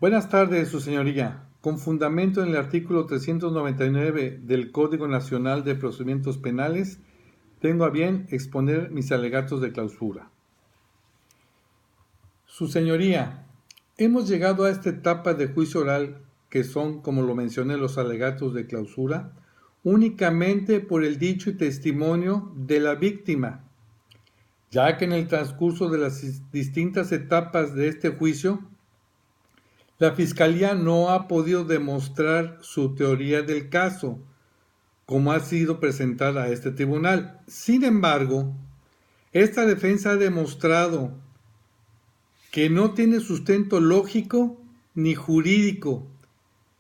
Buenas tardes, su señoría. Con fundamento en el artículo 399 del Código Nacional de Procedimientos Penales, tengo a bien exponer mis alegatos de clausura. Su señoría, hemos llegado a esta etapa de juicio oral, que son, como lo mencioné, los alegatos de clausura, únicamente por el dicho y testimonio de la víctima, ya que en el transcurso de las distintas etapas de este juicio, la Fiscalía no ha podido demostrar su teoría del caso, como ha sido presentada a este tribunal. Sin embargo, esta defensa ha demostrado que no tiene sustento lógico ni jurídico,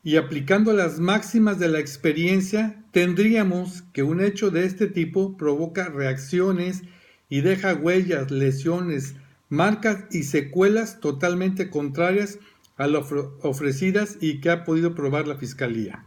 y aplicando las máximas de la experiencia, tendríamos que un hecho de este tipo provoca reacciones y deja huellas, lesiones, marcas y secuelas totalmente contrarias a las ofrecidas y que ha podido probar la Fiscalía.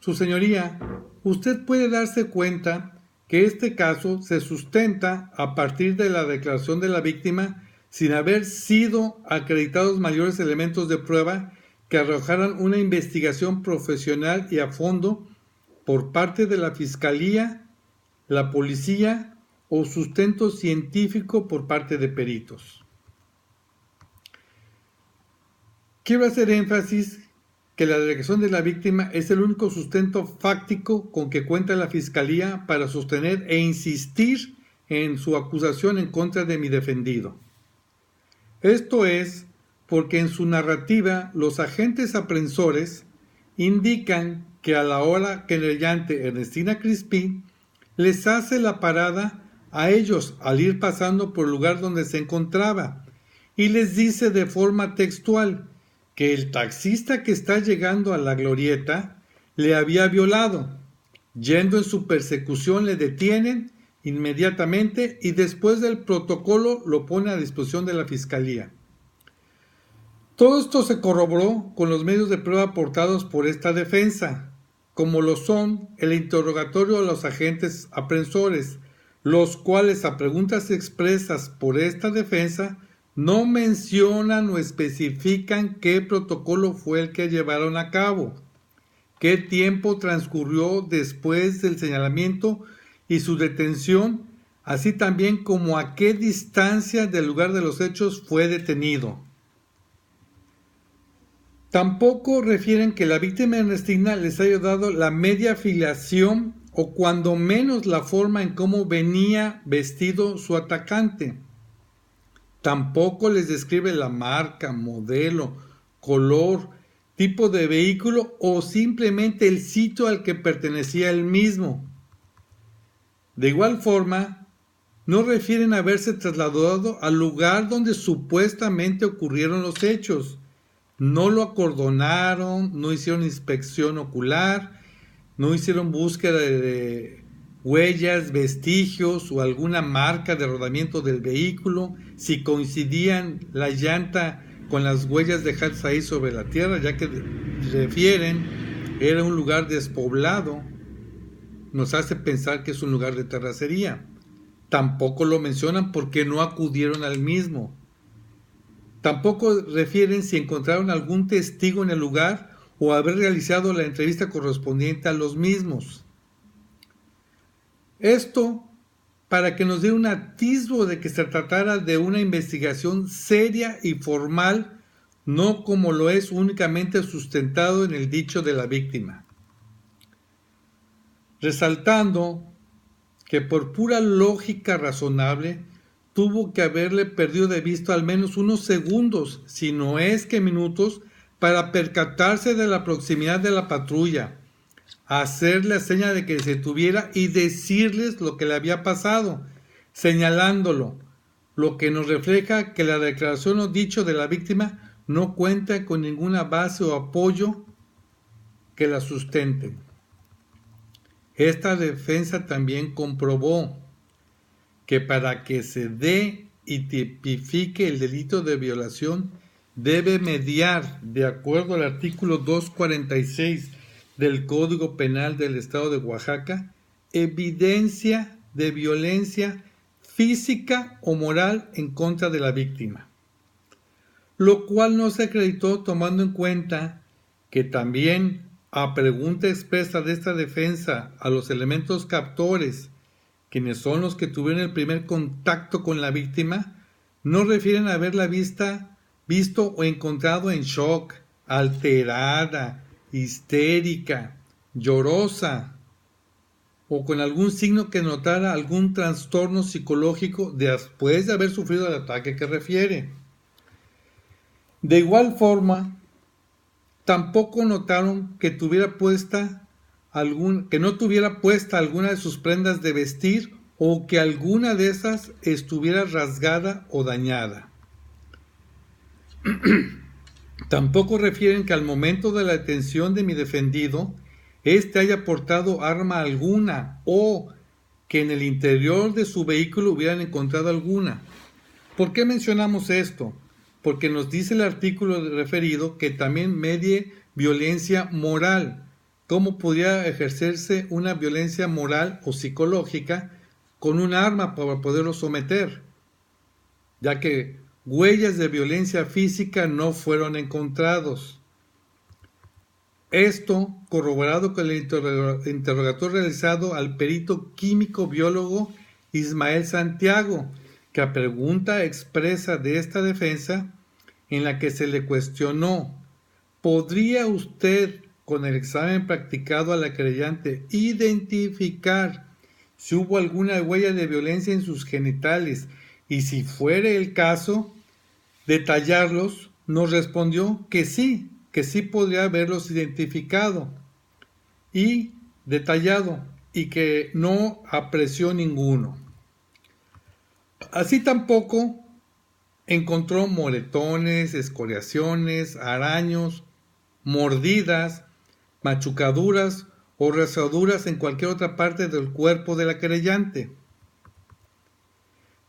Su señoría, usted puede darse cuenta que este caso se sustenta a partir de la declaración de la víctima sin haber sido acreditados mayores elementos de prueba que arrojaran una investigación profesional y a fondo por parte de la Fiscalía, la Policía o sustento científico por parte de peritos. Quiero hacer énfasis que la declaración de la víctima es el único sustento fáctico con que cuenta la Fiscalía para sostener e insistir en su acusación en contra de mi defendido. Esto es porque en su narrativa los agentes aprensores indican que a la hora querellante Ernestina Crispín les hace la parada a ellos al ir pasando por el lugar donde se encontraba y les dice de forma textual que el taxista que está llegando a la glorieta le había violado. Yendo en su persecución le detienen inmediatamente y después del protocolo lo pone a disposición de la Fiscalía. Todo esto se corroboró con los medios de prueba aportados por esta defensa, como lo son el interrogatorio a los agentes aprensores, los cuales a preguntas expresas por esta defensa no mencionan o especifican qué protocolo fue el que llevaron a cabo, qué tiempo transcurrió después del señalamiento y su detención, así también como a qué distancia del lugar de los hechos fue detenido. Tampoco refieren que la víctima Ernestina les haya dado la media afiliación o cuando menos la forma en cómo venía vestido su atacante. Tampoco les describe la marca, modelo, color, tipo de vehículo o simplemente el sitio al que pertenecía el mismo. De igual forma, no refieren haberse trasladado al lugar donde supuestamente ocurrieron los hechos. No lo acordonaron, no hicieron inspección ocular, no hicieron búsqueda de huellas, vestigios o alguna marca de rodamiento del vehículo, si coincidían la llanta con las huellas dejadas ahí sobre la tierra, ya que refieren era un lugar despoblado, nos hace pensar que es un lugar de terracería. Tampoco lo mencionan porque no acudieron al mismo. Tampoco refieren si encontraron algún testigo en el lugar o haber realizado la entrevista correspondiente a los mismos. Esto para que nos dé un atisbo de que se tratara de una investigación seria y formal, no como lo es únicamente sustentado en el dicho de la víctima. Resaltando que por pura lógica razonable tuvo que haberle perdido de vista al menos unos segundos, si no es que minutos, para percatarse de la proximidad de la patrulla, hacerle la seña de que se detuviera y decirles lo que le había pasado, señalándolo, lo que nos refleja que la declaración o dicho de la víctima no cuenta con ninguna base o apoyo que la sustente. Esta defensa también comprobó que para que se dé y tipifique el delito de violación debe mediar, de acuerdo al artículo 246 del Código Penal del Estado de Oaxaca, evidencia de violencia física o moral en contra de la víctima. lo cual no se acreditó tomando en cuenta que también a pregunta expresa de esta defensa a los elementos captores, quienes son los que tuvieron el primer contacto con la víctima, no refieren a haberla visto o encontrado en shock, alterada, histérica, llorosa o con algún signo que notara algún trastorno psicológico después de haber sufrido el ataque que refiere. De igual forma, tampoco notaron que no tuviera puesta alguna de sus prendas de vestir o que alguna de esas estuviera rasgada o dañada. Tampoco refieren que al momento de la detención de mi defendido, éste haya portado arma alguna o que en el interior de su vehículo hubieran encontrado alguna. ¿Por qué mencionamos esto? Porque nos dice el artículo referido que también medie violencia moral. ¿Cómo podría ejercerse una violencia moral o psicológica con un arma para poderlo someter? Ya que huellas de violencia física no fueron encontrados. Esto corroborado con el interrogatorio realizado al perito químico biólogo Ismael Santiago, que a pregunta expresa de esta defensa, en la que se le cuestionó: ¿podría usted, con el examen practicado a la querellante, identificar si hubo alguna huella de violencia en sus genitales y, si fuere el caso, detallarlos? Nos respondió que sí podría haberlos identificado y detallado y que no apreció ninguno. Así tampoco encontró moretones, escoriaciones, araños, mordidas, machucaduras o rasaduras en cualquier otra parte del cuerpo de la querellante.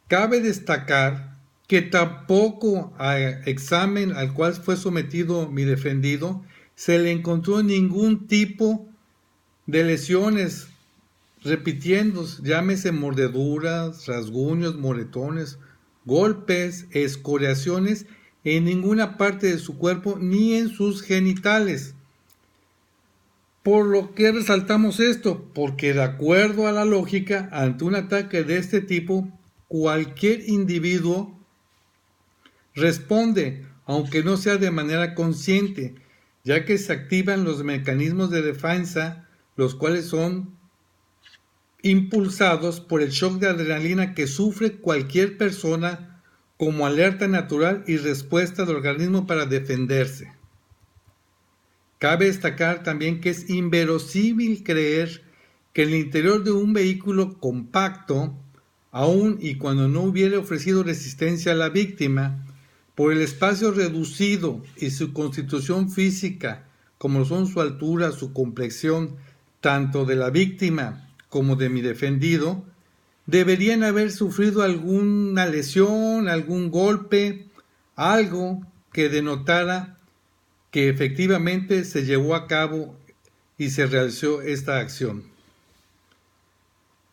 Cabe destacar que tampoco al examen al cual fue sometido mi defendido se le encontró ningún tipo de lesiones, repitiendo, llámese mordeduras, rasguños, moretones, golpes, escoriaciones en ninguna parte de su cuerpo ni en sus genitales. ¿Por lo que resaltamos esto? Porque de acuerdo a la lógica, ante un ataque de este tipo, cualquier individuo responde, aunque no sea de manera consciente, ya que se activan los mecanismos de defensa, los cuales son impulsados por el shock de adrenalina que sufre cualquier persona como alerta natural y respuesta del organismo para defenderse. Cabe destacar también que es inverosímil creer que en el interior de un vehículo compacto, aun y cuando no hubiera ofrecido resistencia a la víctima, por el espacio reducido y su constitución física, como son su altura, su complexión, tanto de la víctima como de mi defendido, deberían haber sufrido alguna lesión, algún golpe, algo que denotara que efectivamente se llevó a cabo y se realizó esta acción.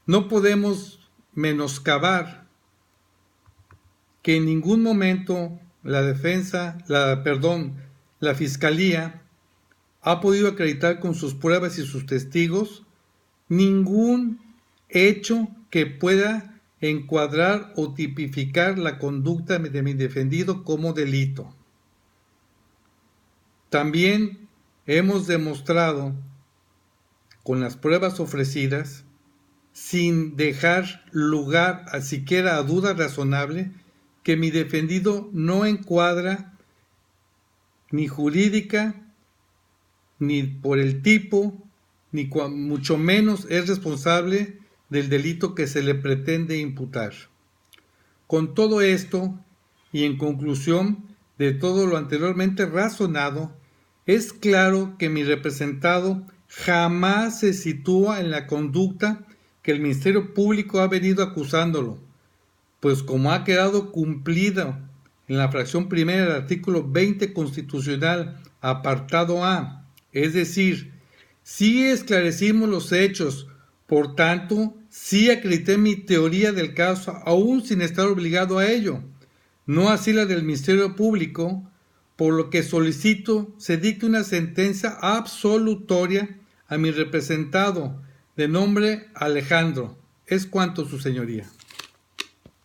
No podemos menoscabar que en ningún momento la Fiscalía ha podido acreditar con sus pruebas y sus testigos ningún hecho que pueda encuadrar o tipificar la conducta de mi defendido como delito. También hemos demostrado con las pruebas ofrecidas, sin dejar lugar a siquiera a duda razonable, que mi defendido no encuadra ni jurídica, ni por el tipo, ni mucho menos es responsable del delito que se le pretende imputar. Con todo esto, y en conclusión de todo lo anteriormente razonado, es claro que mi representado jamás se sitúa en la conducta que el Ministerio Público ha venido acusándolo, pues como ha quedado cumplido en la fracción primera del artículo 20 constitucional, apartado A, es decir, sí esclarecimos los hechos, por tanto, sí acredité mi teoría del caso, aún sin estar obligado a ello. no así la del Ministerio Público, por lo que solicito se dicte una sentencia absolutoria a mi representado, de nombre Alejandro. Es cuanto, su señoría.